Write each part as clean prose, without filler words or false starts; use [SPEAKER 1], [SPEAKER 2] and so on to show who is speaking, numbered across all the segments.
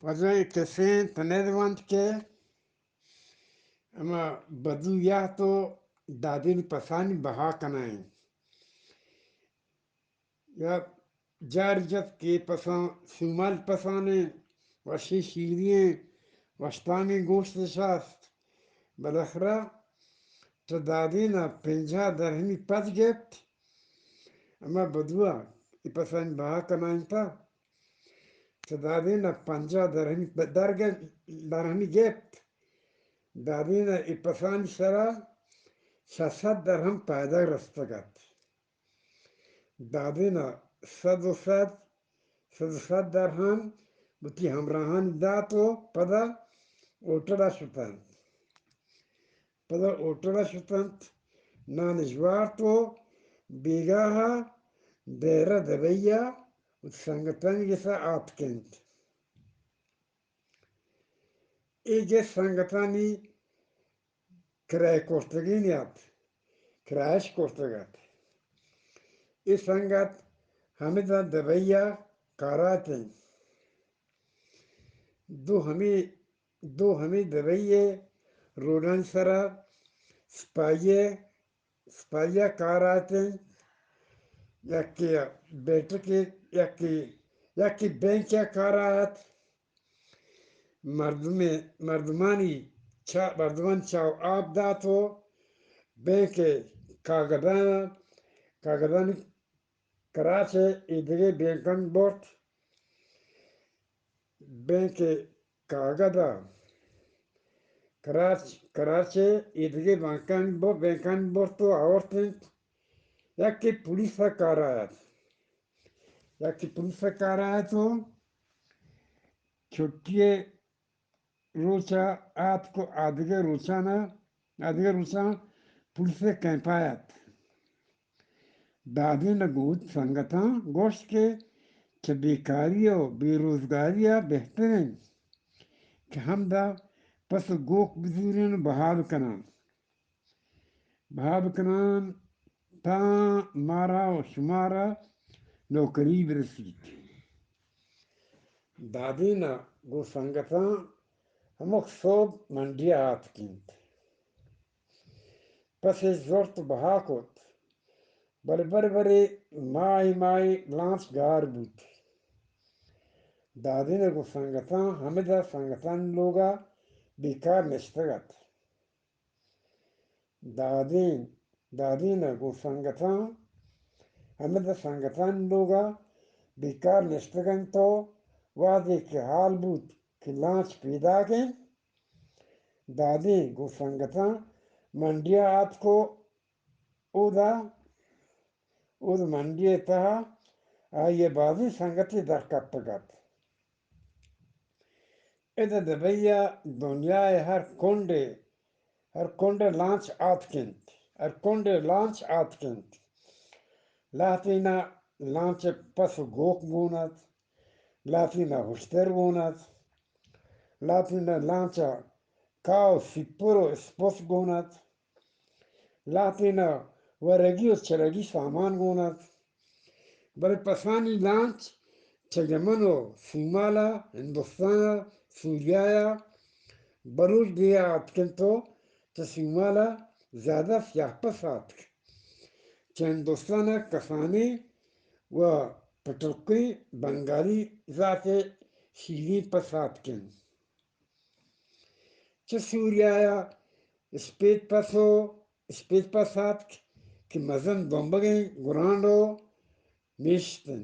[SPEAKER 1] Pazar kesin tanıdığım ki ama badu ya to dadin pasani baha kanayım. Ya jarjat ke pasan sumal pasane vashi şiiriye vaştani goşt şast. Balakhra tadadina 50 درهمی پس گفت اما بدوا ای پسند بها کنائن تا تدادینا 50 درهمی درهمی گفت دادینا ای پسند سرا 600 درهم پیدا رستگت دادینا 100 درهم بتی همراهان داتو پدا اوترا شتند نانجوارتو بیگاها دیره دبیا و سنگتن جسا آتکند ایجا سنگتانی کرای کورتگین یاد کرایش کورتگات ای سنگت همیدا دبیا کاراتن دو همی دبیه رودان سرا سپایه کاراتن یکی بیٹکی یکی بینکیا کارات مردمان چاو آب داتو بینک کاغدان کراچه ایدگی بینکان بورت بینک کاغدا کراچه ایدگی بینکان بورتو آورتن یکی پولیسا کاراتو چھٹی روچا آت کو آدھگے روچا پولیس کیمپایت دادی نگود سنگتا گوشت کے کہ بیکاری و بے روزگاریاں بہترین کہ ہم دا پس گوک بزورین بہاب کنان تا مارا و شمارا نوکری برسید دادی نا گو سنگتا ہمک صوب منڈیا آت کند پس زورت بہا کت بڑے مائی لانچ گار بود دادی نے گو سنگتاں ہمیں سنگتان لوگا بیکار نشتگت دادی نے گو سنگتاں ہمیں سنگتان لوگا بیکار نشتگن تو وادی کے حال بود کہ لانچ پیدا کے دادی گو سنگتاں منڈیا آت کو اود منڈی تہا آئیے بازی سنگتی درکتگت ادھر دبیا دنیا ہر کنڈے لانچ آت کند لاتینا لانچ پس گوک گونت لاتینا ہوشتر گونت لاتینا لانچا کاو سپرو اسپوس گونت لاتینا ورگی و چرگی سامان گونت بل پسانی لانچ چگمنو سومالا ہندوستانا سوریایا بروچ دیا آتکنتو چا سومالا زیادہ سیاہ پس آتک چا ہندوستانا کسانی و پٹرکی بنگالی ذات شیرین پس آتکن چا سوریایا اسپیت پس آتک کہ مزن دنبگیں گرانڈو میشتن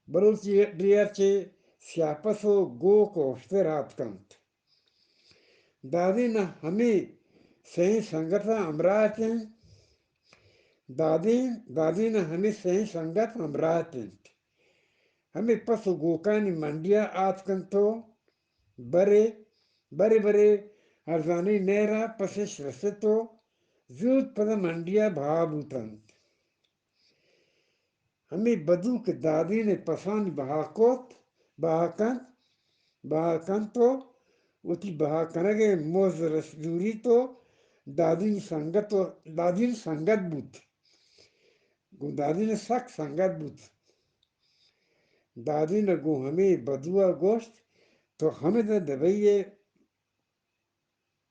[SPEAKER 1] بلوچ دیر چے سیاپسو گوک اوشتر آتکند دادی نا ہمیں صحیح سنگتا امراتن دادی نا ہمیں صحیح سنگت امراتن ہمیں پسو گوکانی منڈیا آتکنتو برے ارزانی نیرا پسش رسطو زود پدا منڈیا بھابوتند ہمیں بدو کے دادی نے پسانی بہاکن تو وتی بہاکنگے موز رسدوری تو دادی سنگت بود گو دادی نے سخت سنگت بود دادی نے گو ہمیں بدوا گوشت تو ہمیں تو دبئیے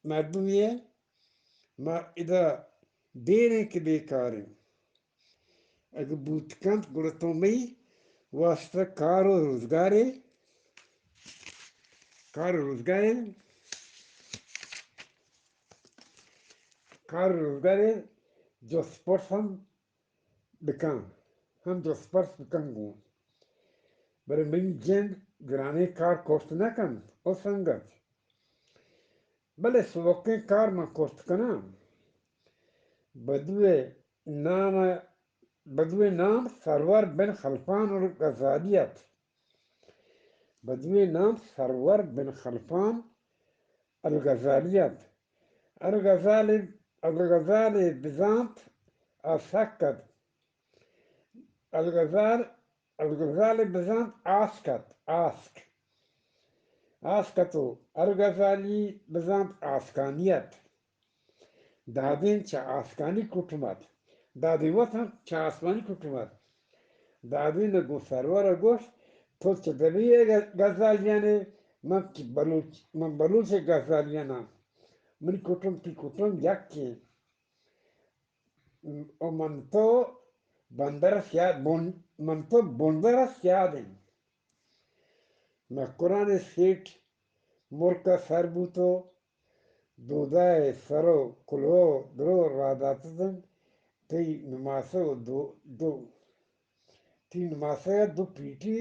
[SPEAKER 1] مردمیے ما اذا دینے کے بیکاریں اگر بوتکانت گڑتوں میں واسطہ کار و روزگارے جو سپورٹس ہم جو سپورٹس بکن گو برای من جند گرانی کار کوشت نکن او سنگت بلے سوکیں کار من کوشت کنم بدوے نام سرور بن خلفان الغزالیت بدوی نام سرور بن خلفان الغزالیت الغزالی بزانت آسکت الغزالی بزانت آسکتو الغزالی بزانت آسکانیت دادین چه آسکانی کٹومت دادی وطن چه آسمانی کٹومت دادی نگو سرور گوشت تو چه دبیه غزالیانه من بلوچ غزالیانا من کٹوم تی کٹوم یکی و من تو بندرس یادم من قرآن سیٹ مرکا سر بوتو دودای سرو کلو درو راداتدن تی نماسه دو پیٹی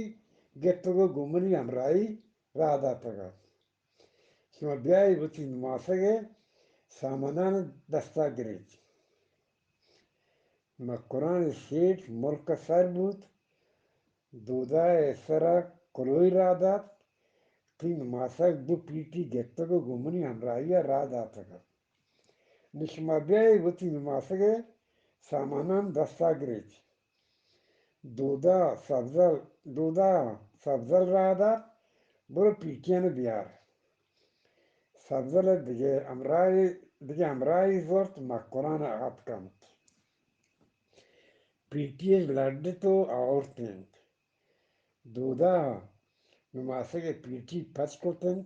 [SPEAKER 1] گتگو گمنی امرائی راداتگا شما بیایی بوتی نماسه سامانان دستا گرید ما قرآن سیٹ مرکا سر بود دودای سرا کلوی رادات تی نماسه دو پیٹی گتگو گمنی امرائی راداتگا نشما بیایی بوتی نماسه سامانان دستا گرید دودا سبزل رادات برو پیٹیان بیار سبزل دیگه امرای زورت ما قرآن آت کند پیٹیش لڑتو آورتند دودا نماسه پیٹی پچ کتند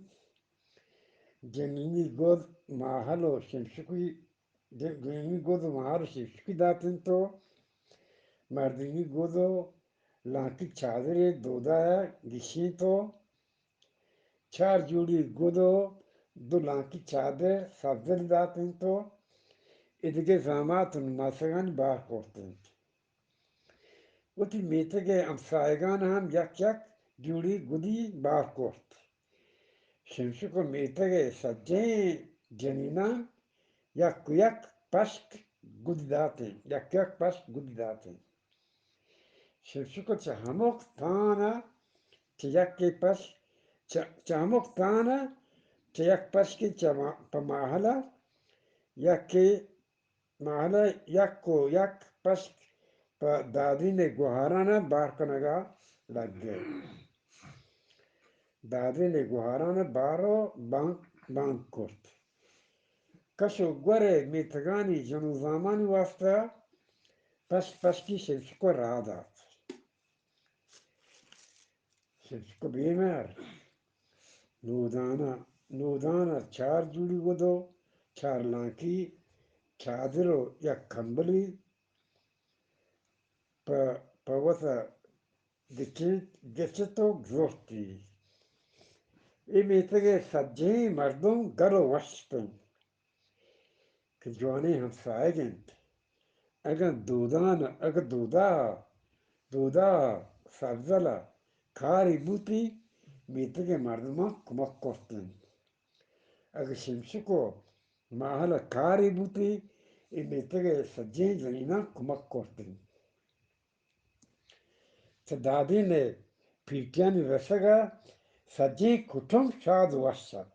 [SPEAKER 1] جنینی گود ماهلو شمشکی داتند تو مردینی گودو لانکی چادر دودا گشین تو چار جوڑی گودو دو لانکی چادر سبزل داتند تو ادگه زامات نماسگان بار کرتند و تی میتگه امسایگان هم یک جوڑی گودی بار کرد شمشکو میتگه سجه جنینان یک پشک گودی داتند شمشکو چه هموک تانا چه یک پشکی چه پا محلا یک پشک پا دادین گوهرانا بار کنگا لگه دادین گوهرانا بارو بانک کرد کشو گوره میتگانی جنو زامانی واسطه پشکی شمشکو را داد شمشکو بیمار نودانا چار جوڑی گودو چار لانکی چادرو یک کمبلی پا وطا گچتو گزورتی ای میتگه سجه مردم گرو وشتن که جوانی همسایه گند اگر دودا سبزلا کاری بوتی میتگه مردمان کمک کرتن اگر شمشکو محل کاری بوتی ای میتگه سجه زنینا کمک کرتن چه دادین پیٹیانی رسگا سجه کتم شاد وشد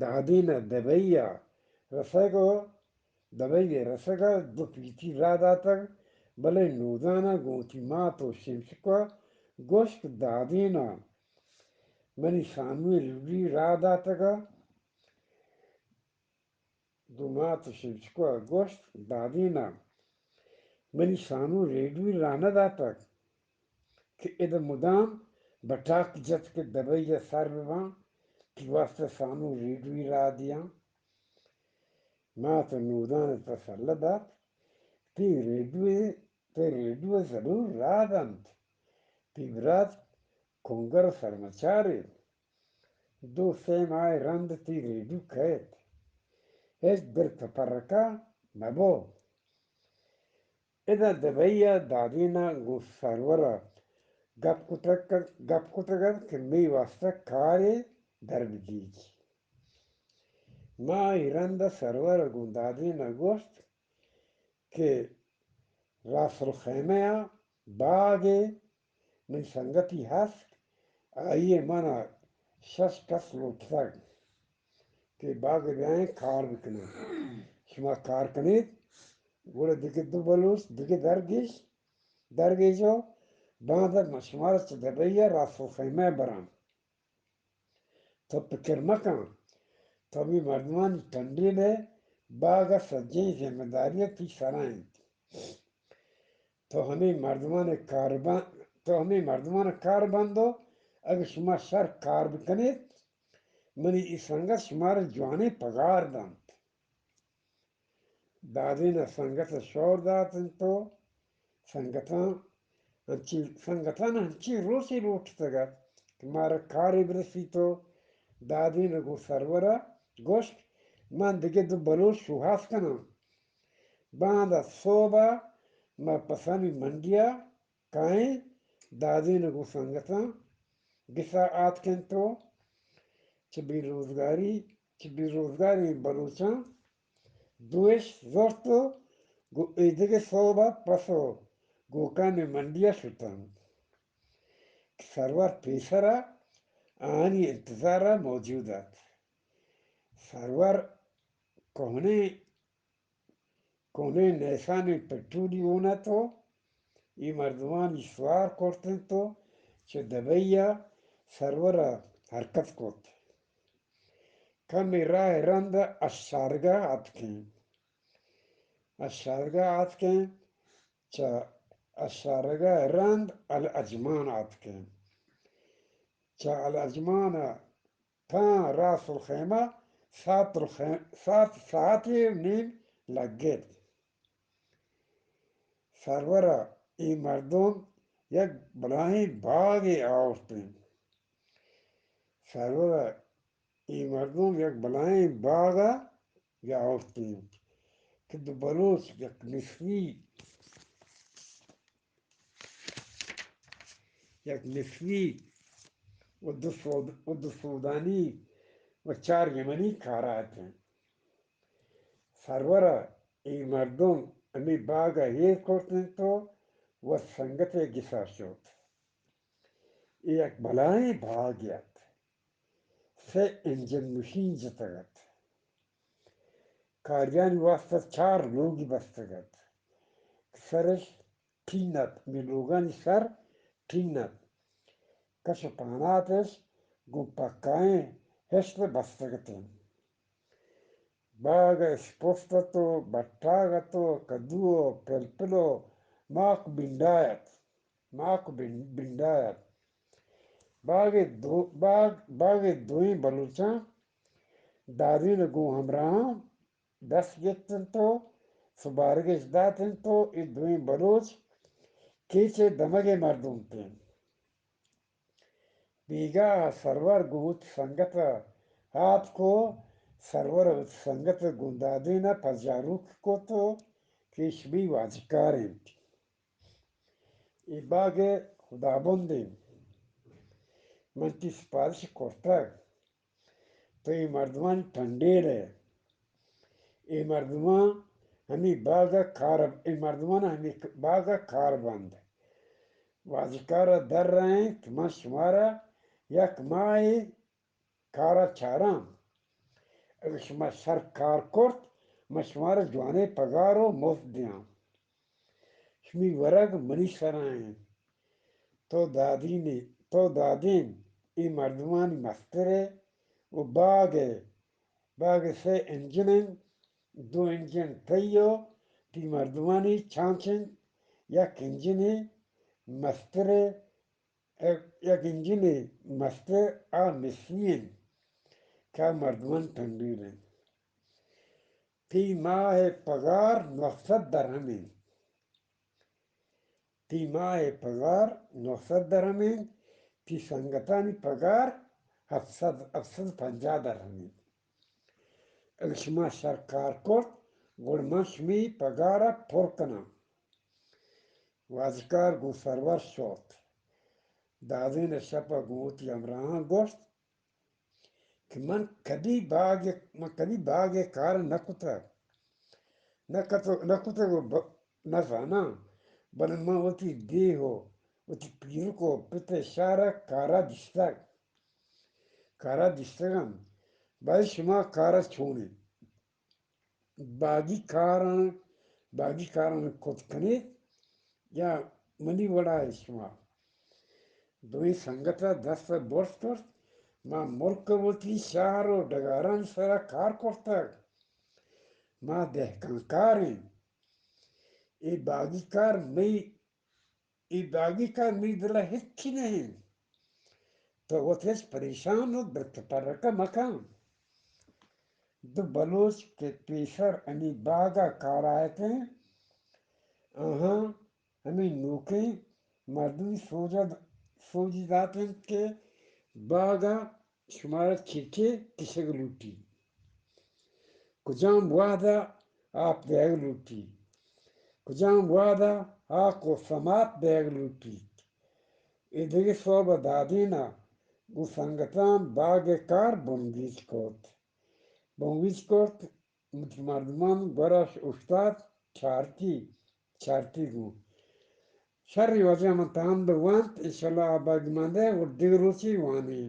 [SPEAKER 1] دادین دبئی رسگا دو پیٹی را داتا بلے نودانا گوتی ماتو شمشکو گوشت دادینا منی سانوی لوری را داتگا دو ماتو شمشکو گوشت دادینا منی سانو ریڈوی رانا داتا کہ اد مدام بٹاک جت کے دبئی سر بواں کہ واسطے سانو ریڈوی را دیا ماں تو نودان تسلدات تی ریڈوی ضرور را دند تی برات کنگر سرمچارے دو سیم آئے رند تی ریڈو کھیت ایک در تپرکا نبو ادا دبیا دادینا گو سرورا گپ کتگت کہ می واسطہ کارے دربگیج ما ایرند سرور گو دادینا گوشت کہ راس الخیمہ باغے من سنگتی ہست آئیے منا شش کس لوٹسگ کہ باغ بیائیں کار بکنے شما کار کنید گوڑے دیکھ دو بلوچ دیکھ درگیشو باندھا مشمار چ دبیا راس الخیمہ برام تو پکر مکان تو ابھی مردمان ٹھنڈی لے باغ سجیں ذمہ داریاں تی سرائیں تو ہمیں مردمان کار بندو اگر شما شر کار بکنید منی ای سنگت شمار جوانے پگار دند دادینا سنگت شور داتن تو سنگتان ہنچی روسی لوٹتگا کہ مارا کاری برسی تو دادینا گو سرورا گوشت من دیگه دو بلوچ شوهاس کنم بعد از صبح ما پسانی منڈیا کائیں دادینا گو سنگتان گسا آت کن تو چه بیروزگاری بلوچان دوش زورتو گو ایدگه صبح پسو گوکان منڈیا شدن سرور پیسرا آنی انتظارا موجودات سرور کونے نیسانی پٹرولی ہونا تو ای مردمانی سوار کرتن تو چه دبیا سرورا حرکت کرت کمی راه رند اشارگاه آتکن چه اشارگاه رند الاجمان آتکن چه الاجمان تا راس الخیمه سات ساعتی نیم لگید سرورا ای مردم یک بلایی باغی آورتن سرورا ای مردم یک بلایی باغا آورتن که دو بلوچ یک نسوی و دو سودانی و چار یمنی کارا آتن سرورا ای مردم امی باغا هیر کرتن تو و سنگت گسا شد یک بلایی باغیت سه انجن مشین جتگت کاریانی واسطه چار لوگی بستگت سرش تینت می لوگانی سر تینت کش پاناتش گو پکائیں ہشت بستگتن باغ اسپوستتو بٹاگتو کدو پلپلو ماک بندایت باغ دوئی بلوچاں دادین گو ہمراہاں دس گتن تو سبارگش داتن تو ای دوئی بلوچ کیچے دمگے مردم تین بیگا سرور گوت سنگت ہاتھ کو سرور سنگت گندادینا پجاروک کو تو کیش بھی واجکاریں ای باغ خدا بندین من تی سپارش کرتگ تو ای مردمان ٹھنڈیر ہے ای مردمان ہمیں باغا کار بند واجکارا در رہے ہیں کہ من شمارا یک مائی کارا چارام اگر شما سر کار کرت من شمارا جوانے پگارو مفت دیاں شمی ورگ منی سرائیں تو دادین ای مردمانی مسترے و باغ سے انجنن دو انجن تیو تی مردمانی چانچن یک انجنی مسترے یک انجینی مسته آ مسیین که مردمان تنبیلن. فی ماه پگار 900 درهمی. فی ماه پگار 900 درهمی. فی سنگتانی پگار 750 درهمی. اگر شما سر کار کرد گوڑ من شمی پگارا پر کنم. وازکار گو سرور شد. دادین شپا گوتی امران گوشت کہ من کبھی باغ کار نکتا نکتا گو نزانا بل من وتی دیہو وتی پیر کو پت اشارہ کارا دستگم باید شما کارا چونی باقی کاران کت کنید یا منی وڑا شما دوی سنگتا دست برس کرد ما ملک وتی شهر و ڈگاران سرا کار کرتا ما دهکان کاریم ای باقی کار می دلا هیچی نہیں تو وہ تیس پریشان ہو برکترکا مکان دو بلوچ کے پیشر امی باغا کار آئے تھے آہاں ہمیں نوکیں مردمی سوجی داتیں کہ باغا شمارا چیچے کسے لوٹی کجام وعدہ آپ دیگ لوٹی کجام وعدہ آپ کو سماعت دیگ لوٹی ادھر صوبہ دادینا گو سنگتان باغ کار بونگیچ کوت مردمان گوراش استاد چارتی گو شرری وجہ من تان بوانت انشاءاللہ آباگ مانده و دیگروچی وانی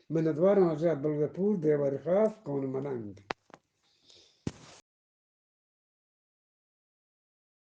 [SPEAKER 1] من ادوار وجہ بلغپور دیواری خاص کون مننگ